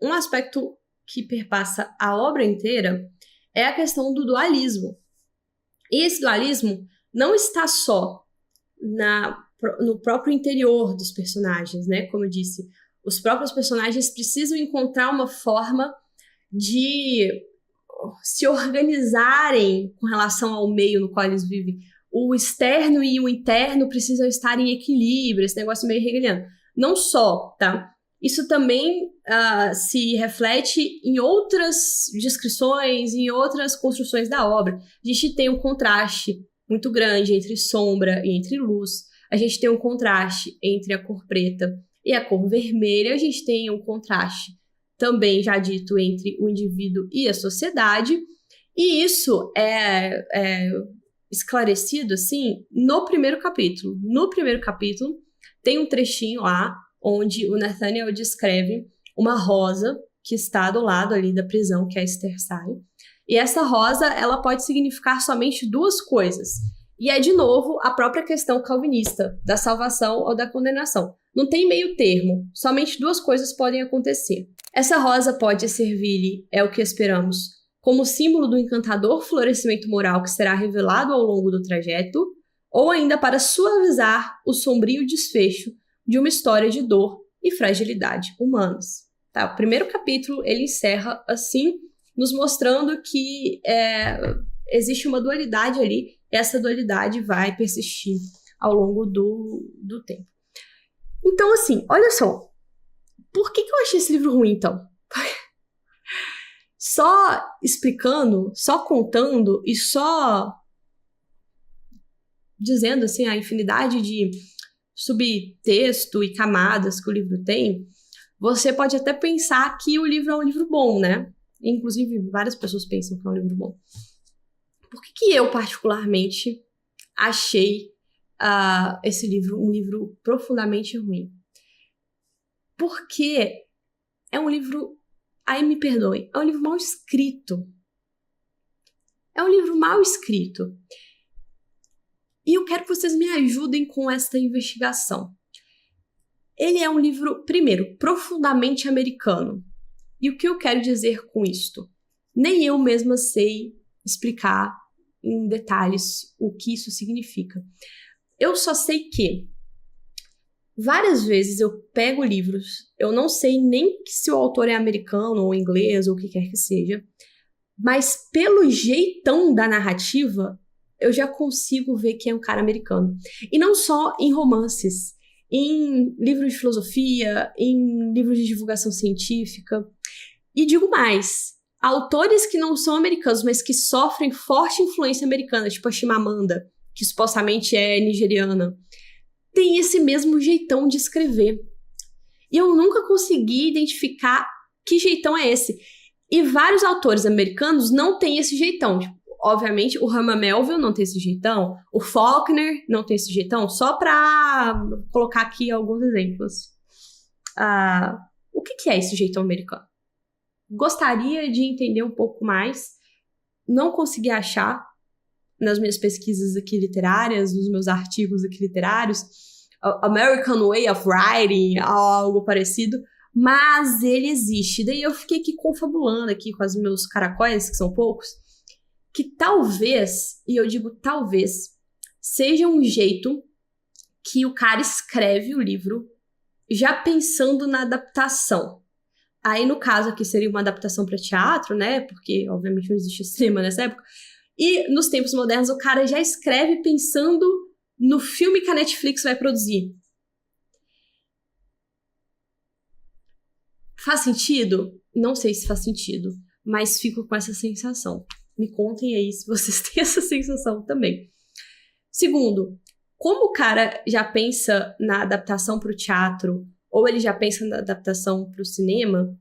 um aspecto que perpassa a obra inteira é a questão do dualismo. E esse dualismo não está só no próprio interior dos personagens, né? Como eu disse, os próprios personagens precisam encontrar uma forma de se organizarem com relação ao meio no qual eles vivem. O externo e o interno precisam estar em equilíbrio, esse negócio meio hegeliano. Não só, tá? Isso também se reflete em outras descrições, em outras construções da obra. A gente tem um contraste muito grande entre sombra e entre luz. A gente tem um contraste entre a cor preta e a cor vermelha. A gente tem um contraste também, já dito, entre o indivíduo e a sociedade. E isso é esclarecido, assim, no primeiro capítulo. No primeiro capítulo, tem um trechinho lá onde o Nathaniel descreve uma rosa que está do lado ali da prisão, que a Esther sai. E essa rosa, ela pode significar somente duas coisas. E é, de novo, a própria questão calvinista, da salvação ou da condenação. Não tem meio termo, somente duas coisas podem acontecer. Essa rosa pode servir, é o que esperamos, como símbolo do encantador florescimento moral que será revelado ao longo do trajeto, ou ainda para suavizar o sombrio desfecho de uma história de dor e fragilidade humanas. Tá? O primeiro capítulo, ele encerra assim, nos mostrando que existe uma dualidade ali, e essa dualidade vai persistir ao longo do tempo. Então, assim, olha só. Por que eu achei esse livro ruim, então? Só explicando, só contando e só dizendo, assim, a infinidade de subtexto e camadas que o livro tem, você pode até pensar que o livro é um livro bom, né? Inclusive, várias pessoas pensam que é um livro bom. Por que eu, particularmente, achei esse livro um livro profundamente ruim? Porque é um livro, aí me perdoem, é um livro mal escrito. É um livro mal escrito. E eu quero que vocês me ajudem com esta investigação. Ele é um livro, primeiro, profundamente americano. E o que eu quero dizer com isto? Nem eu mesma sei explicar em detalhes o que isso significa. Eu só sei que várias vezes eu pego livros, eu não sei nem se o autor é americano ou inglês ou o que quer que seja, mas pelo jeitão da narrativa, eu já consigo ver que é um cara americano. E não só em romances, em livros de filosofia, em livros de divulgação científica. E digo mais, autores que não são americanos, mas que sofrem forte influência americana, tipo a Chimamanda, que supostamente é nigeriana, tem esse mesmo jeitão de escrever. E eu nunca consegui identificar que jeitão é esse. E vários autores americanos não têm esse jeitão. Tipo, obviamente, o Herman Melville não tem esse jeitão, o Faulkner não tem esse jeitão, só para colocar aqui alguns exemplos. O que é esse jeitão americano? Gostaria de entender um pouco mais, não consegui achar nas minhas pesquisas aqui literárias, nos meus artigos aqui literários, American Way of Writing, algo parecido, mas ele existe. Daí eu fiquei aqui confabulando aqui com os meus caracóis, que são poucos, que talvez, e eu digo talvez, seja um jeito que o cara escreve o livro já pensando na adaptação. Aí, no caso aqui, seria uma adaptação para teatro, né? Porque, obviamente, não existia cinema nessa época. E, nos tempos modernos, o cara já escreve pensando no filme que a Netflix vai produzir. Faz sentido? Não sei se faz sentido, mas fico com essa sensação. Me contem aí se vocês têm essa sensação também. Segundo, como o cara já pensa na adaptação para o teatro, ou ele já pensa na adaptação para o cinema,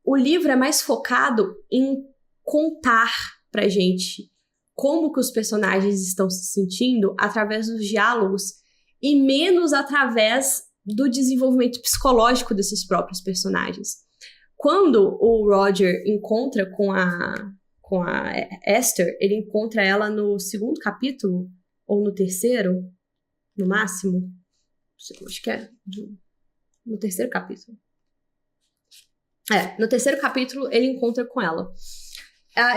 o livro é mais focado em contar pra gente como que os personagens estão se sentindo através dos diálogos e menos através do desenvolvimento psicológico desses próprios personagens. Quando o Roger encontra com a Esther, ele encontra ela no segundo capítulo, ou no terceiro, no máximo, acho que é no terceiro capítulo. No terceiro capítulo ele encontra com ela.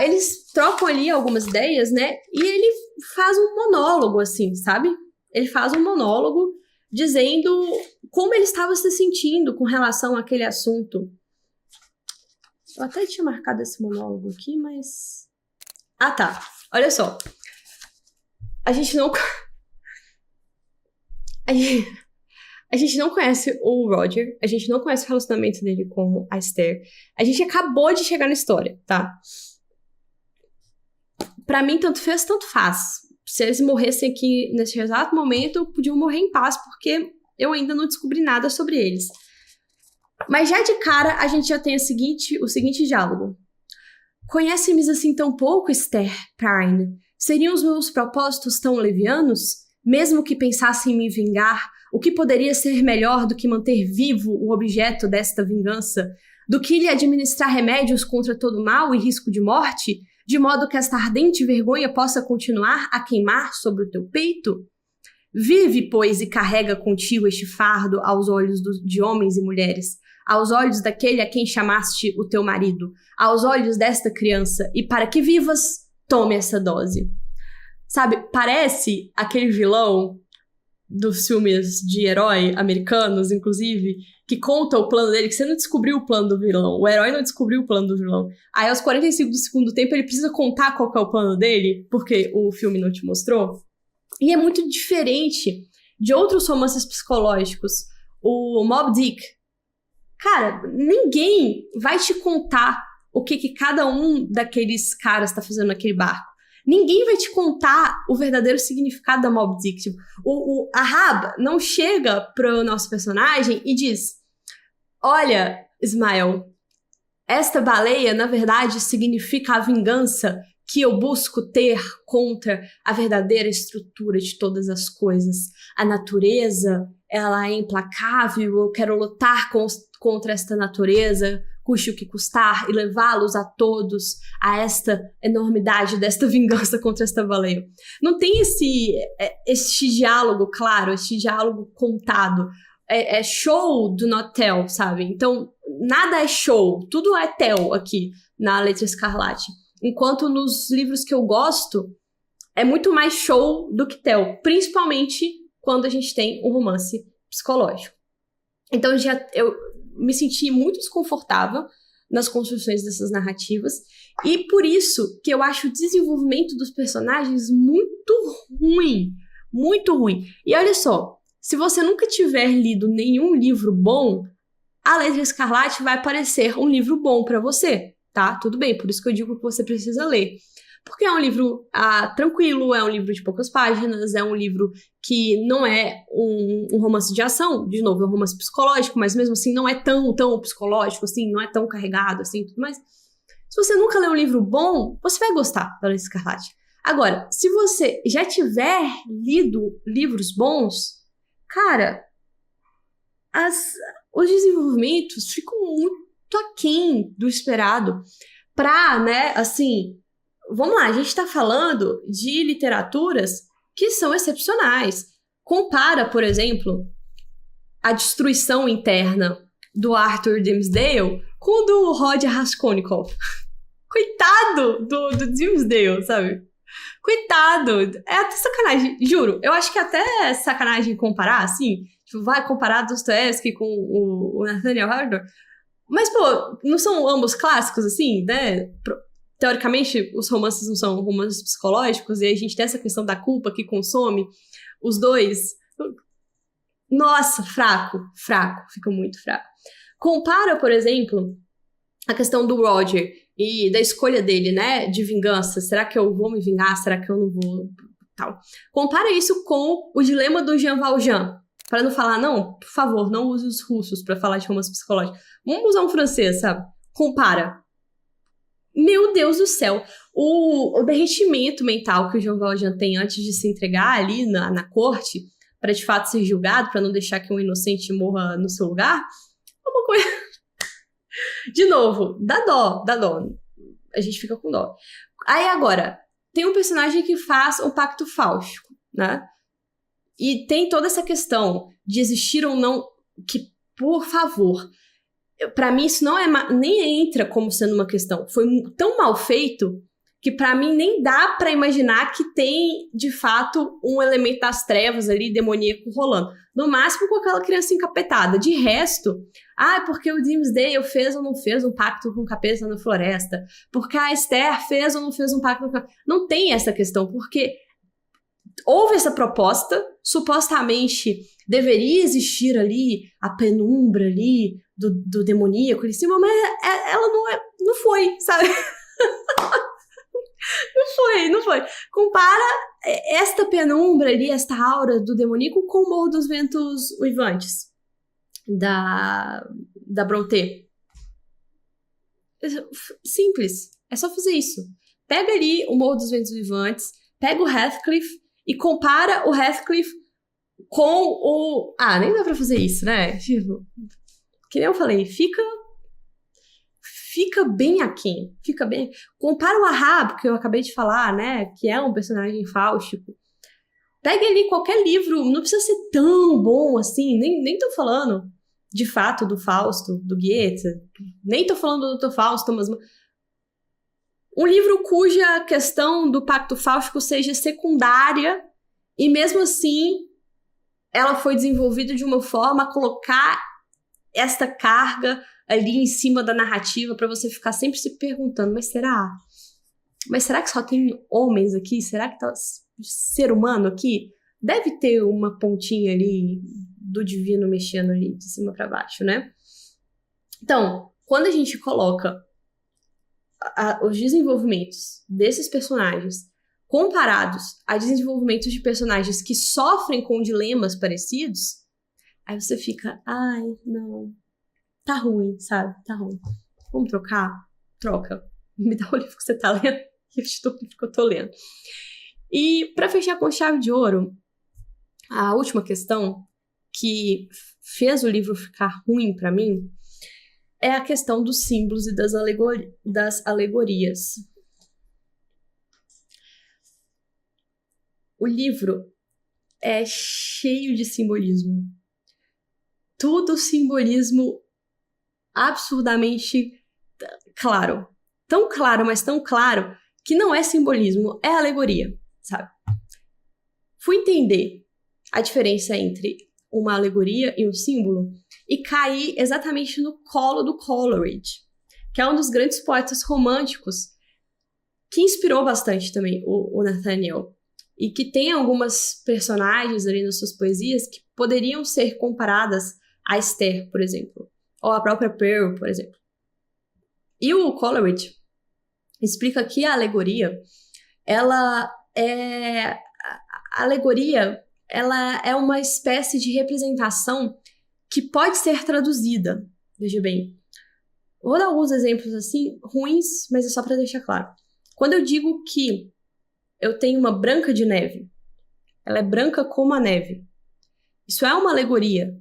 Eles trocam ali algumas ideias, né? E ele faz um monólogo, assim, sabe? Ele faz um monólogo dizendo como ele estava se sentindo com relação àquele assunto. Eu até tinha marcado esse monólogo aqui, mas... tá. Olha só. A gente não conhece o Roger, a gente não conhece o relacionamento dele com a Esther. A gente acabou de chegar na história, tá? Pra mim, tanto fez, tanto faz. Se eles morressem aqui nesse exato momento, podiam morrer em paz, porque eu ainda não descobri nada sobre eles. Mas já de cara, a gente já tem o seguinte diálogo. Conhece-me assim tão pouco, Esther Prynne? Seriam os meus propósitos tão levianos? Mesmo que pensasse em me vingar, o que poderia ser melhor do que manter vivo o objeto desta vingança? Do que lhe administrar remédios contra todo mal e risco de morte? De modo que esta ardente vergonha possa continuar a queimar sobre o teu peito? Vive, pois, e carrega contigo este fardo aos olhos de homens e mulheres, aos olhos daquele a quem chamaste o teu marido, aos olhos desta criança, e para que vivas, tome essa dose. Sabe, parece aquele vilão dos filmes de herói americanos, inclusive, que conta o plano dele, que você não descobriu o plano do vilão. O herói não descobriu o plano do vilão. Aí, aos 45 do segundo tempo, ele precisa contar qual que é o plano dele, porque o filme não te mostrou. E é muito diferente de outros romances psicológicos, o Moby Dick, cara, ninguém vai te contar o que cada um daqueles caras tá fazendo naquele barco. Ninguém vai te contar o verdadeiro significado da Moby Dick. Tipo, o Ahab não chega pro nosso personagem e diz: olha, Ismael, esta baleia, na verdade, significa a vingança que eu busco ter contra a verdadeira estrutura de todas as coisas. A natureza, ela é implacável, eu quero lutar contra esta natureza, custe o que custar, e levá-los a todos a esta enormidade desta vingança contra esta baleia. Não tem este diálogo claro, este diálogo contado. É show do not tell, sabe? Então, nada é show, tudo é tell aqui na Letra Escarlate. Enquanto nos livros que eu gosto, é muito mais show do que tell, principalmente quando a gente tem um romance psicológico. Então, eu me senti muito desconfortável nas construções dessas narrativas, e por isso que eu acho o desenvolvimento dos personagens muito ruim, muito ruim. E olha só, se você nunca tiver lido nenhum livro bom, A Letra Escarlate vai parecer um livro bom pra você, tá? Tudo bem, por isso que eu digo que você precisa ler. Porque é um livro tranquilo, é um livro de poucas páginas, é um livro que não é um romance de ação, de novo, é um romance psicológico, mas mesmo assim não é tão psicológico, assim, não é tão carregado, assim, tudo mais. Se você nunca leu um livro bom, você vai gostar da Letra Escarlate. Agora, se você já tiver lido livros bons, cara, os desenvolvimentos ficam muito aquém do esperado pra, né, assim... Vamos lá, a gente tá falando de literaturas que são excepcionais. Compara, por exemplo, a destruição interna do Arthur Dimmesdale com do Roger Raskolnikov. Coitado do Dimmesdale, sabe? Coitado. É até sacanagem, juro. Eu acho que até sacanagem comparar, assim. Tipo, vai comparar Dostoiévski com o Nathaniel Hawthorne. Mas, pô, não são ambos clássicos, assim, né? Teoricamente, os romances não são romances psicológicos, e a gente tem essa questão da culpa que consome os dois. Nossa, fraco, fica muito fraco. Compara, por exemplo, a questão do Roger e da escolha dele, né, de vingança. Será que eu vou me vingar? Será que eu não vou? Tal. Compara isso com o dilema do Jean Valjean. Para não falar, não, por favor, não use os russos para falar de romance psicológico. Vamos usar um francês, sabe? Compara. Meu Deus do céu, o derretimento mental que o Jean Valjean tem antes de se entregar ali na corte, para de fato ser julgado, para não deixar que um inocente morra no seu lugar, é uma coisa... De novo, dá dó. A gente fica com dó. Aí agora, tem um personagem que faz um pacto fáustico, né? E tem toda essa questão de existir ou não, que, por favor... Pra mim, isso não nem entra como sendo uma questão. Foi tão mal feito que pra mim nem dá pra imaginar que tem, de fato, um elemento das trevas ali, demoníaco, rolando. No máximo com aquela criança encapetada. De resto, porque o Dimmesdale fez ou não fez um pacto com o capeta na floresta. Porque a Esther fez ou não fez um pacto com o capeta. Não tem essa questão, porque houve essa proposta, supostamente deveria existir ali a penumbra ali do demoníaco ali em cima, mas ela não foi, sabe? Não foi. Compara esta penumbra ali, esta aura do demoníaco com o Morro dos Ventos Uivantes da Brontë. Simples, é só fazer isso. Pega ali o Morro dos Ventos Uivantes, pega o Heathcliff e compara o Heathcliff com o... nem dá pra fazer isso, né? Tipo, que nem eu falei, fica bem aquém. Fica bem... Compara o Ahab, que eu acabei de falar, né? Que é um personagem fáustico. Pega ali qualquer livro, não precisa ser tão bom assim, nem tô falando, de fato, do Fausto, do Goethe, nem tô falando do Dr. Fausto, mas... Um livro cuja questão do pacto fáustico seja secundária e mesmo assim ela foi desenvolvida de uma forma a colocar esta carga ali em cima da narrativa para você ficar sempre se perguntando, mas será que só tem homens aqui? Será que tá ser humano aqui? deve ter uma pontinha ali do divino mexendo ali de cima para baixo, né? Então, quando a gente coloca os desenvolvimentos desses personagens comparados a desenvolvimentos de personagens que sofrem com dilemas parecidos, aí você fica, ai, não, tá ruim, sabe? Tá ruim. Vamos trocar? Troca. Me dá o livro que você tá lendo e eu te dou o livro que eu tô lendo. E pra fechar com chave de ouro, a última questão que fez o livro ficar ruim pra mim é a questão dos símbolos e das alegorias. O livro é cheio de simbolismo. Tudo simbolismo absurdamente claro. Tão claro, mas tão claro, que não é simbolismo, é alegoria, sabe? Fui entender a diferença entre uma alegoria e um símbolo e caí exatamente no colo do Coleridge, que é um dos grandes poetas românticos que inspirou bastante também o Nathaniel, e que tem algumas personagens ali nas suas poesias que poderiam ser comparadas a Esther, por exemplo, ou a própria Pearl, por exemplo. E o Coleridge explica que a alegoria, ela é uma espécie de representação que pode ser traduzida. Veja bem, vou dar alguns exemplos assim, ruins, mas é só para deixar claro. Quando eu digo que eu tenho uma Branca de Neve, ela é branca como a neve, isso é uma alegoria.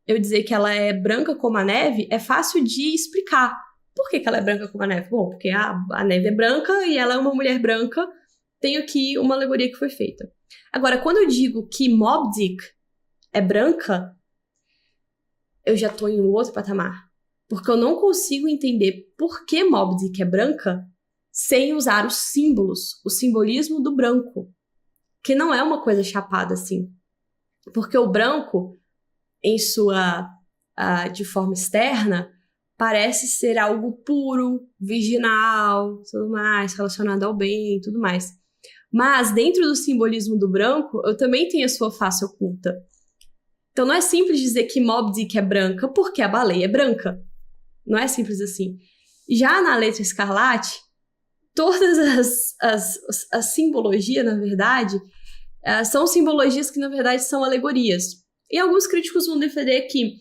Eu dizer que ela é branca como a neve é fácil de explicar. Por que ela é branca como a neve? Bom, porque a neve é branca e ela é uma mulher branca. Tenho aqui uma alegoria que foi feita. Agora, quando eu digo que Moby Dick é branca, eu já tô em um outro patamar. Porque eu não consigo entender por que Moby Dick é branca sem usar os símbolos, o simbolismo do branco. Que não é uma coisa chapada assim. Porque o branco, de forma externa, parece ser algo puro, virginal, tudo mais, relacionado ao bem, tudo mais. Mas dentro do simbolismo do branco, eu também tenho a sua face oculta. Então não é simples dizer que Moby Dick é branca porque a baleia é branca. Não é simples assim. Já na Letra Escarlate, todas as simbologias, na verdade, são simbologias que, na verdade, são alegorias. E alguns críticos vão defender que,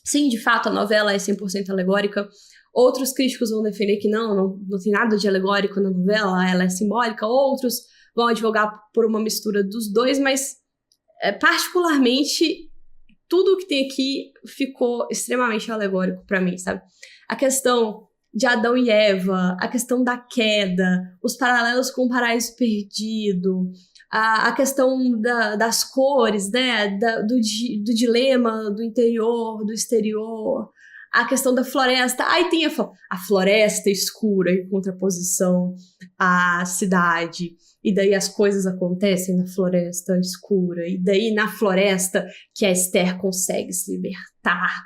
sim, de fato, a novela é 100% alegórica. Outros críticos vão defender que não tem nada de alegórico na novela, ela é simbólica. Outros vão advogar por uma mistura dos dois, mas, particularmente, tudo que tem aqui ficou extremamente alegórico para mim, sabe? A questão de Adão e Eva, a questão da queda, os paralelos com o paraíso perdido, a questão das cores, né, do dilema do interior, do exterior, a questão da floresta. Aí tem a floresta escura em contraposição à cidade, e daí as coisas acontecem na floresta escura, e daí na floresta que a Esther consegue se libertar.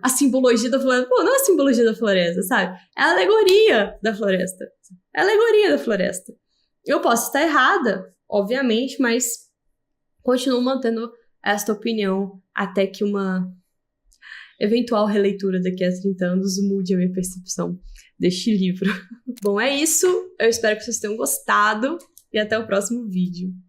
A simbologia da floresta. Pô, não é a simbologia da floresta, sabe? É a alegoria da floresta. É a alegoria da floresta. Eu posso estar errada, obviamente, mas continuo mantendo esta opinião até que uma eventual releitura daqui a 30 anos mude a minha percepção deste livro. Bom, é isso. Eu espero que vocês tenham gostado e até o próximo vídeo.